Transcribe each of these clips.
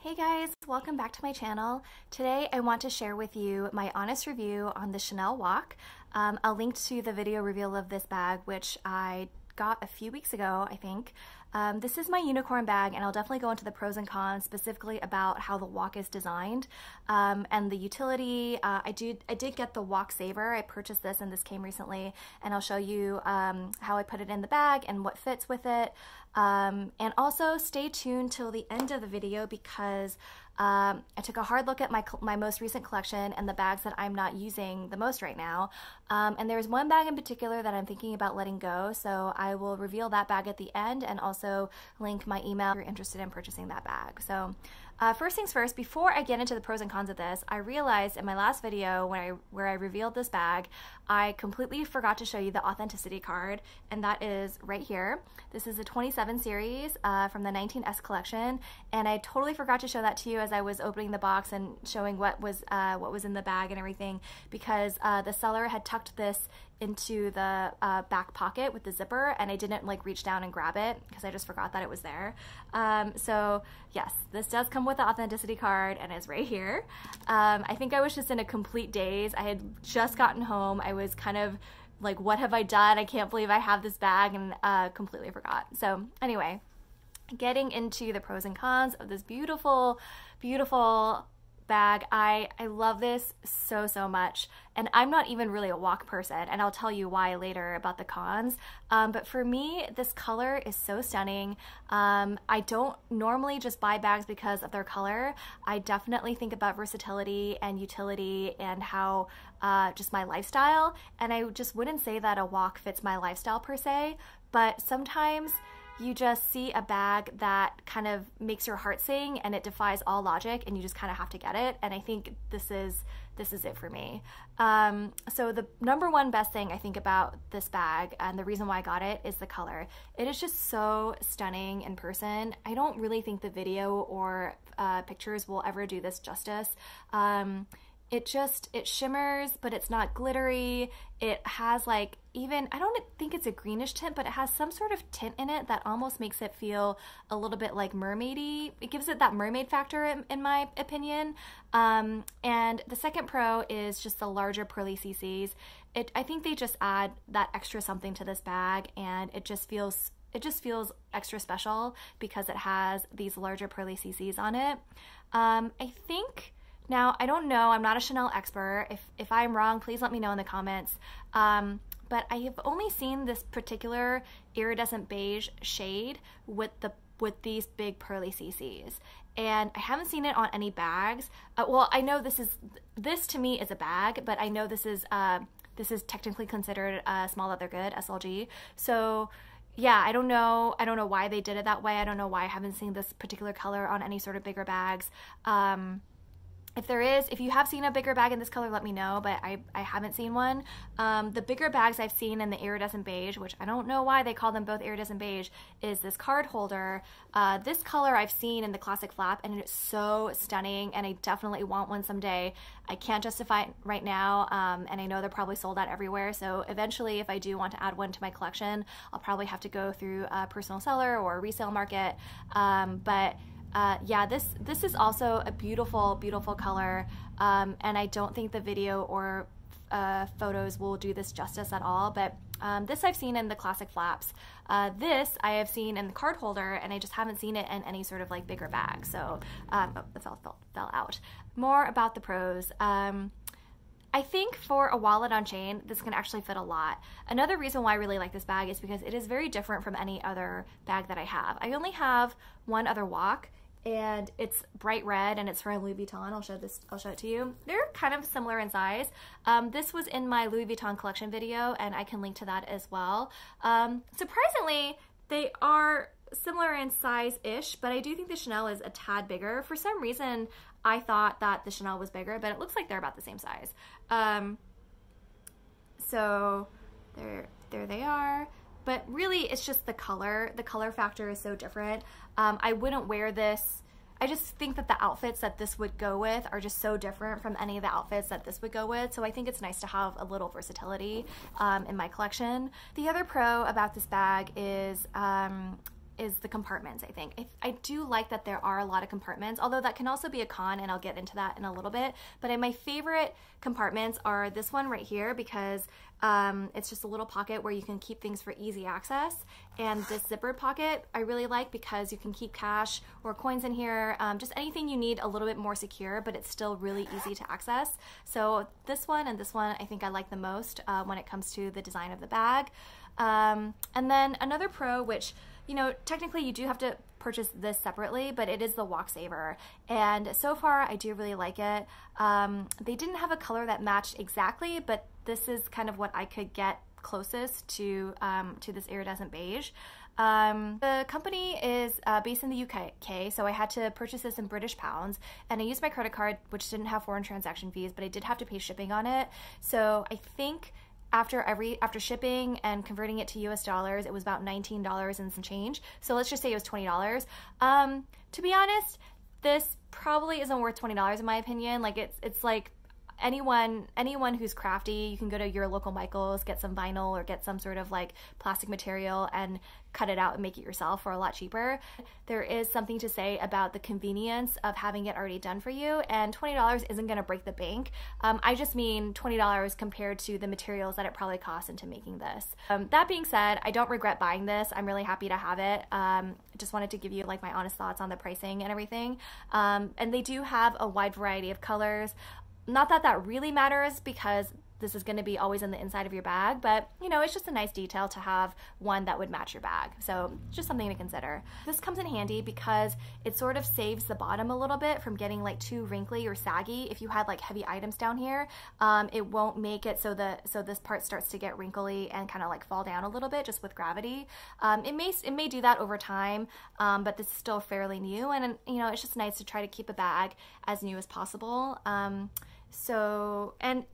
Hey guys, welcome back to my channel. Today I want to share with you my honest review on the Chanel WOC. I'll link to the video reveal of this bag, which I got a few weeks ago, I think. This is my unicorn bag, and I'll definitely go into the pros and cons, specifically about how the WOC is designed and the utility. I did get the WOC Saver. I purchased this and this came recently, and I'll show you how I put it in the bag and what fits with it. And also stay tuned till the end of the video because I took a hard look at my most recent collection and the bags that I'm not using the most right now. And there's one bag in particular that I'm thinking about letting go, so I will reveal that bag at the end and also link my email if you're interested in purchasing that bag. So first things first, before I get into the pros and cons of this, I realized in my last video where I revealed this bag, I completely forgot to show you the authenticity card, and that is right here. This is a 27 series from the 19S collection, and I totally forgot to show that to you as I was opening the box and showing what was in the bag and everything, because the seller had tucked this into the back pocket with the zipper, and I didn't reach down and grab it because I just forgot that it was there. So yes, this does come with the authenticity card and is right here. I think I was just in a complete daze. I had just gotten home. I was kind of like, what have I done? I can't believe I have this bag, and completely forgot. So anyway, getting into the pros and cons of this beautiful, beautiful bag. I love this so much, and I'm not even really a WOC person, and I'll tell you why later about the cons, but for me this color is so stunning. I don't normally just buy bags because of their color. I definitely think about versatility and utility and how just my lifestyle, and I just wouldn't say that a WOC fits my lifestyle per se, but sometimes you just see a bag that kind of makes your heart sing and it defies all logic, and you just kind of have to get it, and I think this is it for me. So the number one best thing I think about this bag, and the reason why I got it, is the color. It is just so stunning in person. I don't really think the video or pictures will ever do this justice. It shimmers, but it's not glittery. It has I don't think it's a greenish tint, but it has some sort of tint in it that almost makes it feel a little bit like mermaidy. It gives it that mermaid factor in my opinion. And the second pro is just the larger pearly CCs. I think they just add that extra something to this bag, and it just feels extra special because it has these larger pearly CCs on it. I think, now, I don't know, I'm not a Chanel expert. If I'm wrong, please let me know in the comments. But I have only seen this particular iridescent beige shade with these big pearly CCs. And I haven't seen it on any bags. Well, I know this to me is a bag, but I know this is technically considered a small leather good, SLG. So yeah, I don't know why they did it that way. I don't know why I haven't seen this particular color on any sort of bigger bags. If you have seen a bigger bag in this color, let me know, but I haven't seen one. The bigger bags I've seen in the iridescent beige, which I don't know why they call them both iridescent beige, is this card holder. This color I've seen in the classic flap, and it's so stunning, and I definitely want one someday. I can't justify it right now, and I know they're probably sold out everywhere, so eventually if I do want to add one to my collection, I'll probably have to go through a personal seller or a resale market, yeah, this is also a beautiful, beautiful color, and I don't think the video or photos will do this justice at all, but this I've seen in the classic flaps. This I have seen in the card holder, and I just haven't seen it in any sort of bigger bag, so it fell out. More about the pros. I think for a wallet on chain, this can actually fit a lot. Another reason why I really like this bag is because it is very different from any other bag that I have. I only have one other WOC, and it's bright red, and it's from Louis Vuitton. I'll show it to you. They're kind of similar in size. This was in my Louis Vuitton collection video, and I can link to that as well. Surprisingly, they are similar in size-ish, but I do think the Chanel is a tad bigger. For some reason, I thought that the Chanel was bigger, but it looks like they're about the same size. So there they are. But really, it's just the color. The color factor is so different. I wouldn't wear this. I just think that the outfits that this would go with are just so different from any of the outfits that this would go with. So I think it's nice to have a little versatility in my collection. The other pro about this bag is the compartments, I think. I do like that there are a lot of compartments, although that can also be a con, and I'll get into that in a little bit. But my favorite compartments are this one right here, because it's just a little pocket where you can keep things for easy access. And this zippered pocket I really like because you can keep cash or coins in here, just anything you need a little bit more secure, but it's still really easy to access. So this one and this one I think I like the most when it comes to the design of the bag. And then another pro, which, you know, technically you do have to purchase this separately, but it is the WOC Saver. And so far I do really like it. They didn't have a color that matched exactly, but this is kind of what I could get closest to this iridescent beige. The company is based in the UK, so I had to purchase this in British pounds, and I used my credit card, which didn't have foreign transaction fees, but I did have to pay shipping on it. So I think after shipping and converting it to US dollars, it was about $19 and some change. So let's just say it was $20. To be honest, this probably isn't worth $20 in my opinion. Like it's like anyone who's crafty, you can go to your local Michael's, get some vinyl or get some sort of like plastic material and cut it out and make it yourself for a lot cheaper. There is something to say about the convenience of having it already done for you, and $20 isn't going to break the bank. I just mean $20 compared to the materials that it probably cost into making this. That being said, I don't regret buying this. I'm really happy to have it. Just wanted to give you like my honest thoughts on the pricing and everything. And they do have a wide variety of colors. Not that that really matters because this is going to be always in the inside of your bag, but you know, it's just a nice detail to have one that would match your bag. So just something to consider. This comes in handy because it sort of saves the bottom a little bit from getting like too wrinkly or saggy. If you had like heavy items down here, it won't make it so this part starts to get wrinkly and kind of like fall down a little bit just with gravity. It may do that over time, but this is still fairly new, and you know, it's just nice to try to keep a bag as new as possible. So, and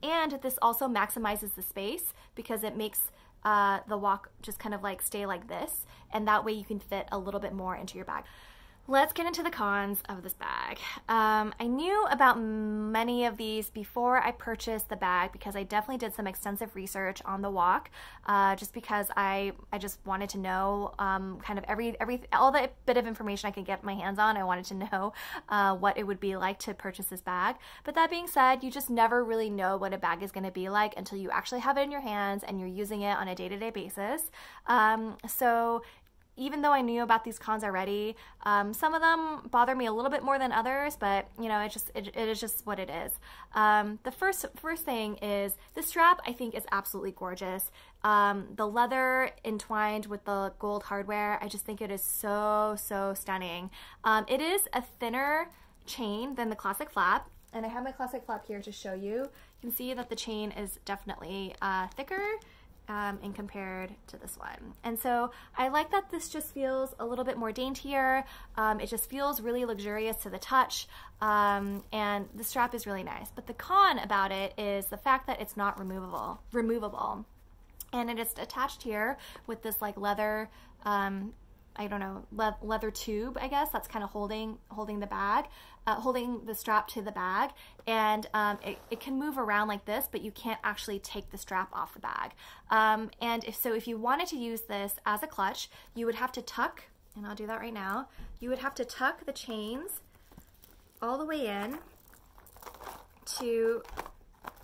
this also maximizes the space because it makes the WOC just kind of like stay like this, and that way you can fit a little bit more into your bag. Let's get into the cons of this bag. I knew about many of these before I purchased the bag because I definitely did some extensive research on the WOC, just because I just wanted to know kind of all the bit of information I could get my hands on. I wanted to know what it would be like to purchase this bag. But that being said, you just never really know what a bag is going to be like until you actually have it in your hands and you're using it on a day-to-day basis. So even though I knew about these cons already, some of them bother me a little bit more than others, but you know, it is just what it is. The first thing is the strap. I think is absolutely gorgeous. The leather entwined with the gold hardware, I just think it is so stunning. It is a thinner chain than the classic flap, and I have my classic flap here to show you. You can see that the chain is definitely thicker and compared to this one. And so I like that this just feels a little bit more daintier. It just feels really luxurious to the touch, and the strap is really nice. But the con about it is the fact that it's not removable. And it is attached here with this like leather, I don't know, leather tube, I guess, that's kind of holding the bag, holding the strap to the bag, and it can move around like this, but you can't actually take the strap off the bag. And if you wanted to use this as a clutch, you would have to tuck, and I'll do that right now, you would have to tuck the chains all the way in to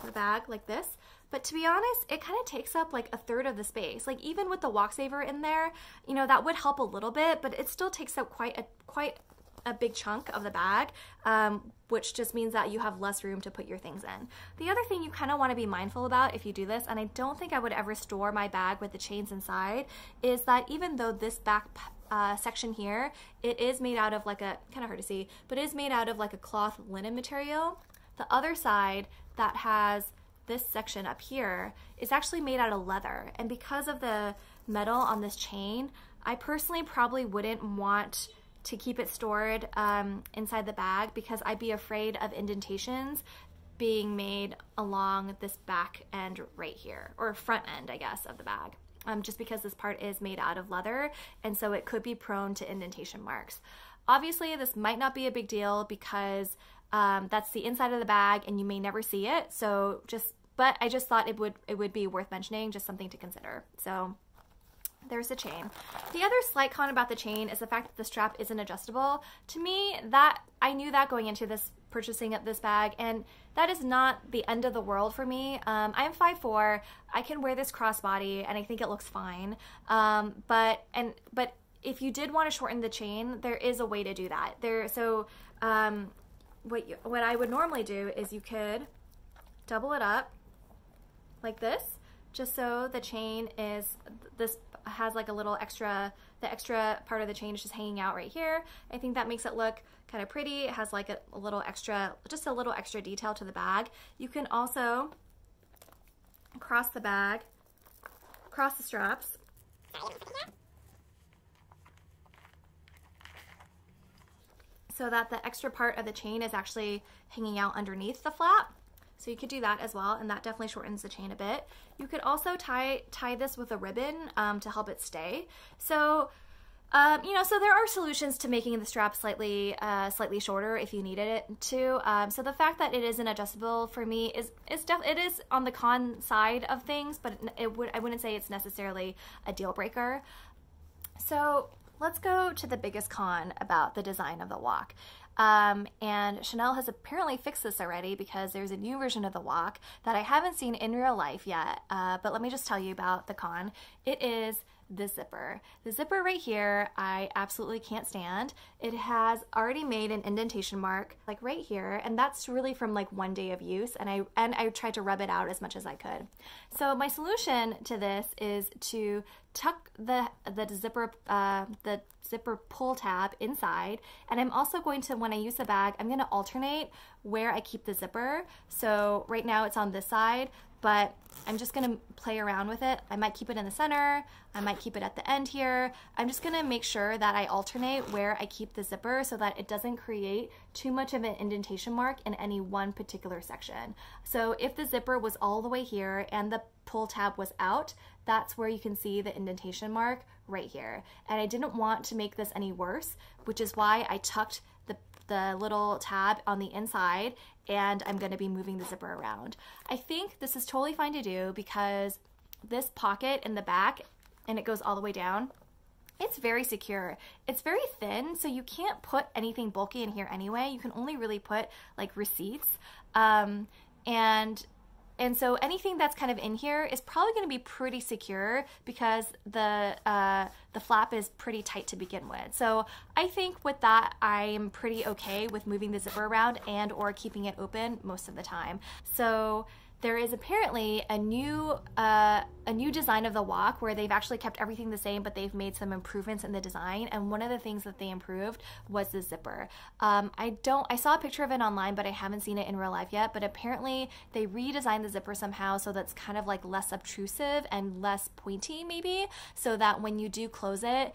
the bag like this. But to be honest, it kind of takes up like a third of the space. Like even with the WOC Saver in there, you know, that would help a little bit, but it still takes up quite a big chunk of the bag, which just means that you have less room to put your things in. The other thing you kind of want to be mindful about if you do this, and I don't think I would ever store my bag with the chains inside, is that even though this back section here, it is made out of like a, kind of hard to see, but it is made out of like a cloth linen material. The other side that has this section up here is actually made out of leather, and because of the metal on this chain, I personally probably wouldn't want to keep it stored inside the bag because I'd be afraid of indentations being made along this back end right here, or front end, I guess, of the bag, just because this part is made out of leather, and so it could be prone to indentation marks. Obviously, this might not be a big deal because that's the inside of the bag and you may never see it, so but I just thought it would be worth mentioning, just something to consider. So there's the chain. The other slight con about the chain is the fact that the strap isn't adjustable. To me, that I knew that going into this purchasing of this bag, and that is not the end of the world for me. I'm 5'4", I can wear this crossbody and I think it looks fine. But if you did want to shorten the chain, there is a way to do that. What I would normally do is you could double it up like this, just so the chain has like a little extra, the extra part of the chain is just hanging out right here. I think that makes it look kind of pretty. It has like a little extra, just a little extra detail to the bag. You can also cross the bag, cross the straps. So that the extra part of the chain is actually hanging out underneath the flap. So you could do that as well, and that definitely shortens the chain a bit. You could also tie this with a ribbon to help it stay. So, so there are solutions to making the strap slightly shorter if you needed it to. So the fact that it isn't adjustable for me it is on the con side of things, but I wouldn't say it's necessarily a deal breaker. So let's go to the biggest con about the design of the WOC. And Chanel has apparently fixed this already, because there's a new version of the WOC that I haven't seen in real life yet. But let me just tell you about the con. It is the zipper. The zipper right here, I absolutely can't stand. It has already made an indentation mark like right here, and that's really from like one day of use, and I tried to rub it out as much as I could. So my solution to this is to tuck the zipper pull tab inside, and I'm also going to, when I use the bag, I'm going to alternate where I keep the zipper. So right now it's on this side, but I'm just going to play around with it. I might keep it in the center, I might keep it at the end here. I'm just going to make sure that I alternate where I keep the zipper so that it doesn't create too much of an indentation mark in any one particular section. So if the zipper was all the way here and the pull tab was out, that's where you can see the indentation mark right here. And I didn't want to make this any worse, which is why I tucked the little tab on the inside, and I'm going to be moving the zipper around. I think this is totally fine to do because this pocket in the back, and it goes all the way down, it's very secure. It's very thin, so you can't put anything bulky in here anyway. You can only really put like receipts. And so anything that's kind of in here is probably going to be pretty secure because the flap is pretty tight to begin with. So I think with that, I'm pretty okay with moving the zipper around and or keeping it open most of the time. So there is apparently a new design of the WOC where they've actually kept everything the same, but they've made some improvements in the design. And one of the things that they improved was the zipper. I saw a picture of it online, but I haven't seen it in real life yet. But apparently they redesigned the zipper somehow so that's kind of like less obtrusive and less pointy maybe, so that when you do close it,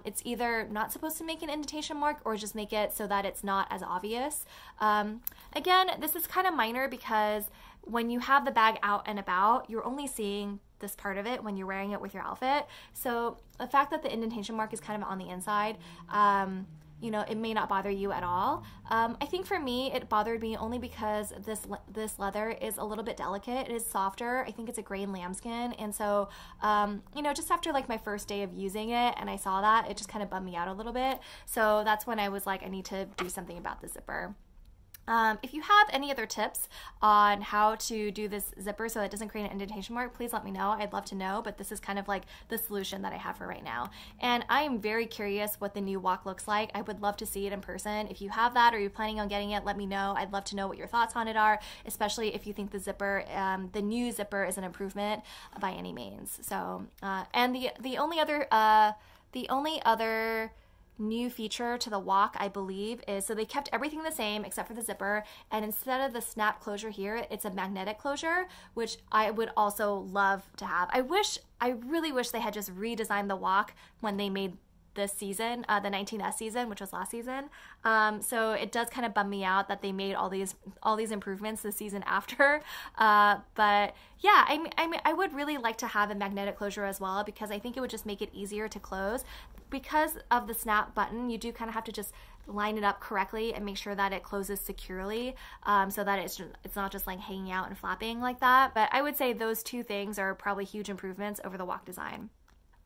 it's either not supposed to make an indentation mark or just make it so that it's not as obvious. Again, this is kind of minor because when you have the bag out and about, you're only seeing this part of it when you're wearing it with your outfit. So the fact that the indentation mark is kind of on the inside, it may not bother you at all. I think for me, it bothered me only because this leather is a little bit delicate. It is softer. I think it's a grain lambskin. And so, just after like my first day of using it and I saw that, it just kind of bummed me out a little bit. So that's when I was like, I need to do something about the zipper. If you have any other tips on how to do this zipper so that it doesn't create an indentation mark, please let me know. I'd love to know, but this is kind of like the solution that I have for right now. And I am very curious what the new WOC looks like. I would love to see it in person. If you have that or you're planning on getting it, let me know. I'd love to know what your thoughts on it are, especially if you think the zipper, the new zipper is an improvement by any means. So, and the only other new feature to the WOC, I believe, is so they kept everything the same except for the zipper, and instead of the snap closure here, it's a magnetic closure, which I would also love to have. I really wish they had just redesigned the WOC when they made this season, the 19S season, which was last season. So it does kind of bum me out that they made all these improvements the season after. But yeah, I would really like to have a magnetic closure as well, because I think it would just make it easier to close. Because of the snap button, you do kind of have to just line it up correctly and make sure that it closes securely, so that it's not just like hanging out and flapping like that. But I would say those two things are probably huge improvements over the WOC design.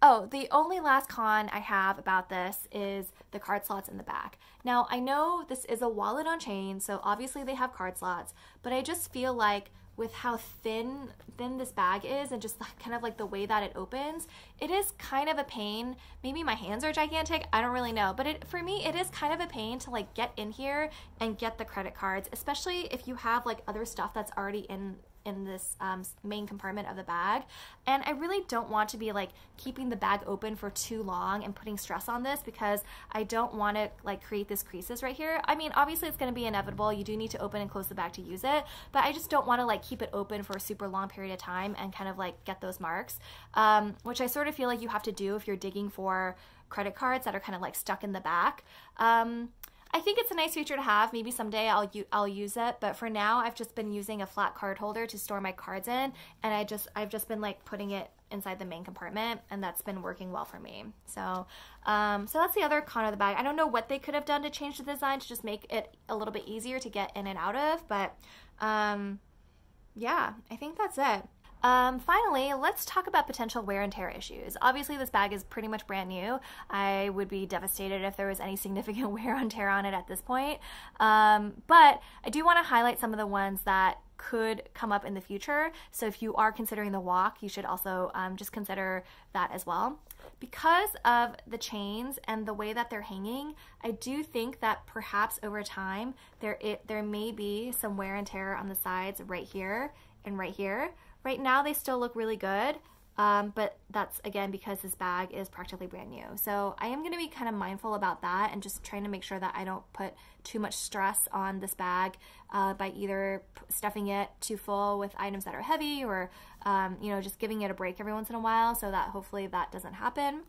Oh, the only last con I have about this is the card slots in the back. Now, I know this is a wallet on chain, so obviously they have card slots, but I just feel like with how thin this bag is and just kind of like the way that it opens, it is kind of a pain. Maybe my hands are gigantic, I don't really know, but for me it is kind of a pain to like get in here and get the credit cards, especially if you have like other stuff that's already in this main compartment of the bag. And I really don't want to be like keeping the bag open for too long and putting stress on this, because I don't want to like create this creases right here. I mean, obviously it's going to be inevitable. You do need to open and close the bag to use it, but I just don't want to like keep it open for a super long period of time and kind of like get those marks, which I sort of feel like you have to do if you're digging for credit cards that are kind of like stuck in the back. I think it's a nice feature to have. Maybe someday I'll use it, but for now I've just been using a flat card holder to store my cards in, and I've just been like putting it inside the main compartment, and that's been working well for me. So so that's the other con of the bag. I don't know what they could have done to change the design to just make it a little bit easier to get in and out of, but yeah, I think that's it. Finally, let's talk about potential wear and tear issues. Obviously, this bag is pretty much brand new. I would be devastated if there was any significant wear and tear on it at this point. But I do want to highlight some of the ones that could come up in the future. So if you are considering the WOC, you should also just consider that as well. Because of the chains and the way that they're hanging, I do think that perhaps over time there may be some wear and tear on the sides right here and right here. Right now they still look really good, but that's again because this bag is practically brand new. So I am going to be kind of mindful about that and just trying to make sure that I don't put too much stress on this bag by either stuffing it too full with items that are heavy or you know, just giving it a break every once in a while, so that hopefully that doesn't happen.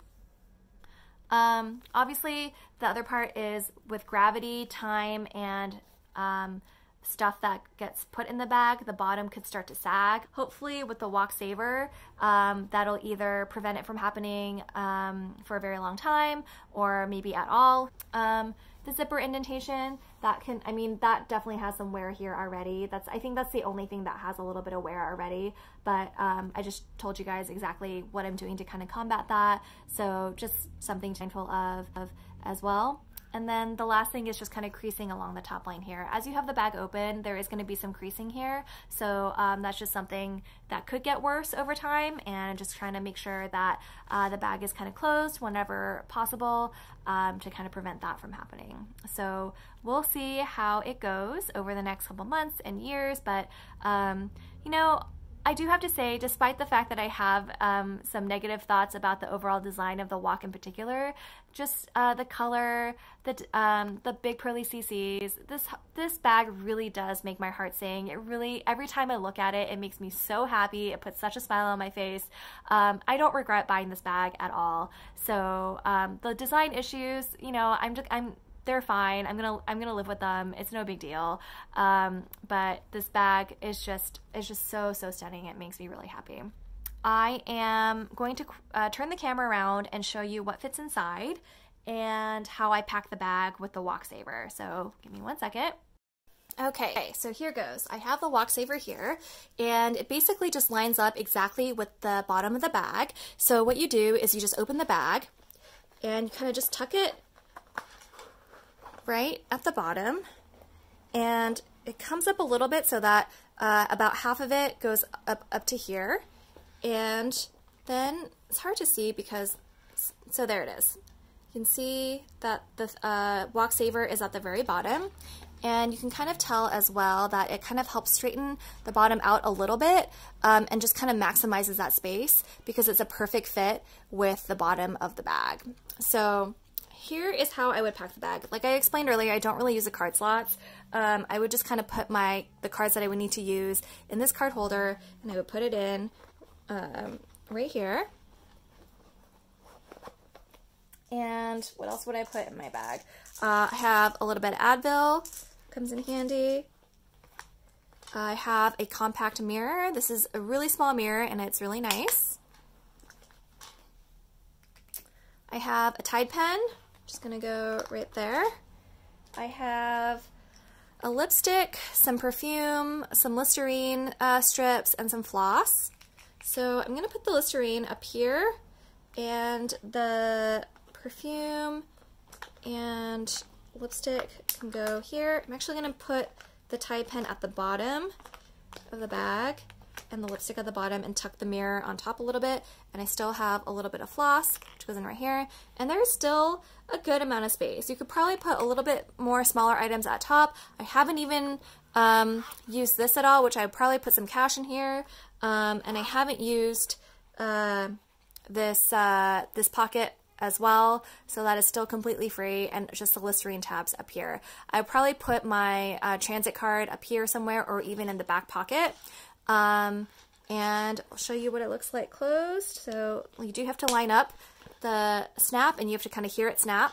Obviously the other part is with gravity, time, and stuff that gets put in the bag, the bottom could start to sag. Hopefully with the WOC Saver, that'll either prevent it from happening for a very long time or maybe at all. The zipper indentation, that definitely has some wear here already. I think that's the only thing that has a little bit of wear already, but I just told you guys exactly what I'm doing to kind of combat that, so just something to be mindful of as well. And then the last thing is just kind of creasing along the top line here. As you have the bag open, there is going to be some creasing here. So that's just something that could get worse over time, and just trying to make sure that the bag is kind of closed whenever possible to kind of prevent that from happening. So we'll see how it goes over the next couple months and years, but you know, I do have to say, despite the fact that I have some negative thoughts about the overall design of the WOC in particular, just the color, the big pearly CCs, this bag really does make my heart sing. It really, every time I look at it, it makes me so happy. It puts such a smile on my face. I don't regret buying this bag at all. So the design issues, you know, they're fine. I'm gonna live with them. It's no big deal. But this bag is just so stunning. It makes me really happy. I am going to turn the camera around and show you what fits inside and how I pack the bag with the WOC Saver. So give me 1 second. Okay, so here goes. I have the WOC Saver here, and it basically just lines up exactly with the bottom of the bag. So what you do is you just open the bag and you kind of just tuck it right at the bottom, and it comes up a little bit so that about half of it goes up to here, and then it's hard to see because, so there it is. You can see that the WOC Saver is at the very bottom, and you can kind of tell as well that it kind of helps straighten the bottom out a little bit and just kind of maximizes that space because it's a perfect fit with the bottom of the bag. So here is how I would pack the bag. Like I explained earlier, I don't really use the card slots. I would just kind of put the cards that I would need to use in this card holder, and I would put it in right here. And what else would I put in my bag? I have a little bit of Advil, comes in handy. I have a compact mirror. This is a really small mirror and it's really nice. I have a Tide pen. Just gonna go right there. I have a lipstick, some perfume, some Listerine strips, and some floss. So I'm gonna put the Listerine up here, and the perfume and lipstick can go here. I'm actually going to put the tie pin at the bottom of the bag and the lipstick at the bottom and tuck the mirror on top a little bit, and I still have a little bit of floss which goes in right here, and there's still a good amount of space. You could probably put a little bit more smaller items at top. I haven't even used this at all, which I would probably put some cash in here, and I haven't used this pocket as well, so that is still completely free, and just the Listerine tabs up here. I would probably put my transit card up here somewhere, or even in the back pocket. And I'll show you what it looks like closed. So you do have to line up the snap, and you have to kind of hear it snap.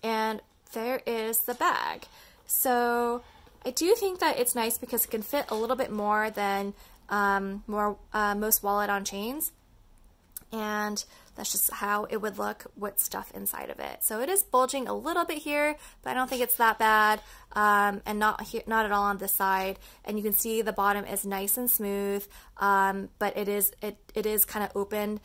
And there is the bag. So I do think that it's nice because it can fit a little bit more than most wallet on chains. And that's just how it would look with stuff inside of it. So it is bulging a little bit here, but I don't think it's that bad, and not at all on this side. And you can see the bottom is nice and smooth, but it is kind of open.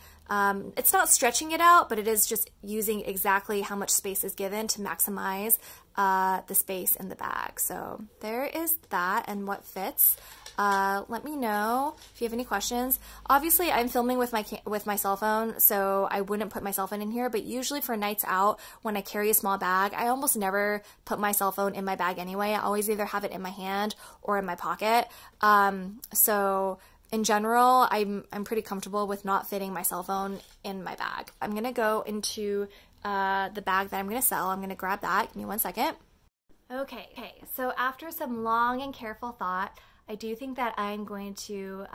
It's not stretching it out, but it is just using exactly how much space is given to maximize the space in the bag. So there is that and what fits. Let me know if you have any questions. Obviously, I'm filming with my cell phone, so I wouldn't put my cell phone in here, but usually for nights out, when I carry a small bag, I almost never put my cell phone in my bag anyway. I always either have it in my hand or in my pocket. So in general, I'm pretty comfortable with not fitting my cell phone in my bag. I'm gonna go into the bag that I'm gonna sell. I'm gonna grab that. Give me 1 second. Okay, so after some long and careful thought, I do think that I'm going to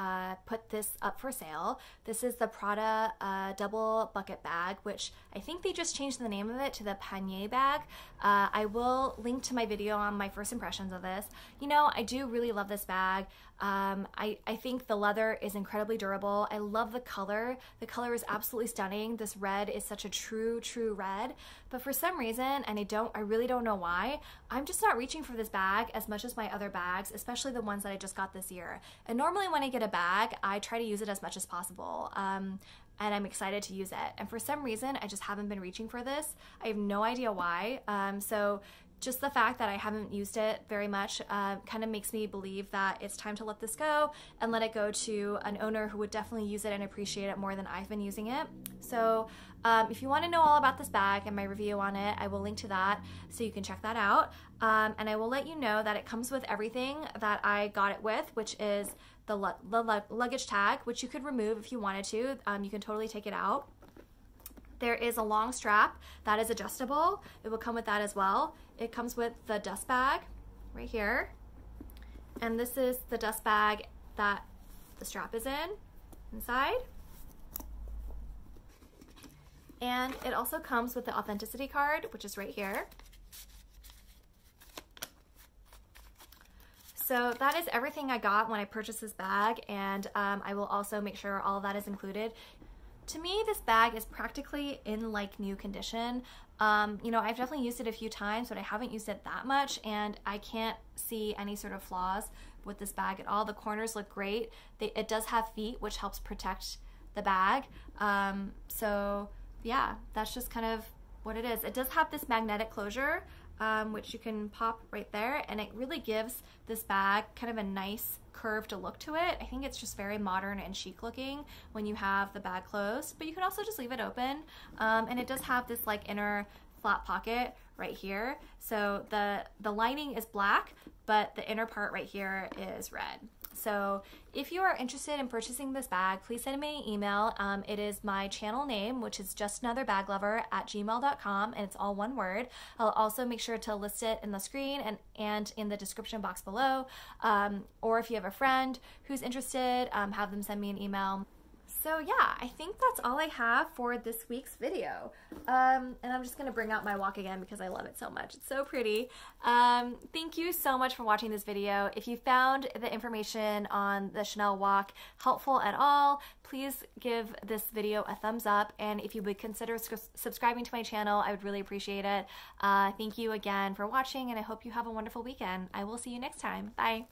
put this up for sale. This is the Prada double bucket bag, which I think they just changed the name of it to the Panier Bag. I will link to my video on my first impressions of this. You know, I do really love this bag. I think the leather is incredibly durable. I love the color. The color is absolutely stunning. This red is such a true red. But for some reason, and I really don't know why, I'm just not reaching for this bag as much as my other bags, especially the ones that I just got this year. And normally when I get a bag, I try to use it as much as possible. And I'm excited to use it. And for some reason, I just haven't been reaching for this. I have no idea why. So just the fact that I haven't used it very much kind of makes me believe that it's time to let this go and let it go to an owner who would definitely use it and appreciate it more than I've been using it. So if you want to know all about this bag and my review on it, I will link to that so you can check that out. And I will let you know that it comes with everything that I got it with, which is the luggage tag, which you could remove if you wanted to. You can totally take it out. There is a long strap that is adjustable. It will come with that as well. It comes with the dust bag right here. And this is the dust bag that the strap is inside. And it also comes with the authenticity card, which is right here. So that is everything I got when I purchased this bag, and I will also make sure all of that is included. To me, this bag is practically in like new condition. You know, I've definitely used it a few times, but I haven't used it that much, and I can't see any sort of flaws with this bag at all. The corners look great. It does have feet, which helps protect the bag. So yeah, that's just kind of what it is. It does have this magnetic closure, which you can pop right there, and it really gives this bag kind of a nice curved look to it. I think it's just very modern and chic looking when you have the bag closed, but you can also just leave it open. And it does have this like inner flat pocket right here. So the lining is black, but the inner part right here is red. So if you are interested in purchasing this bag, please send me an email. It is my channel name, which is justanotherBagLover@gmail.com, and it's all one word. I'll also make sure to list it in the screen and in the description box below. Or if you have a friend who's interested, have them send me an email. So yeah, I think that's all I have for this week's video. And I'm just gonna bring out my WOC again because I love it so much. It's so pretty. Thank you so much for watching this video. If you found the information on the Chanel WOC helpful at all, please give this video a thumbs up. And if you would consider subscribing to my channel, I would really appreciate it. Thank you again for watching, and I hope you have a wonderful weekend. I will see you next time. Bye.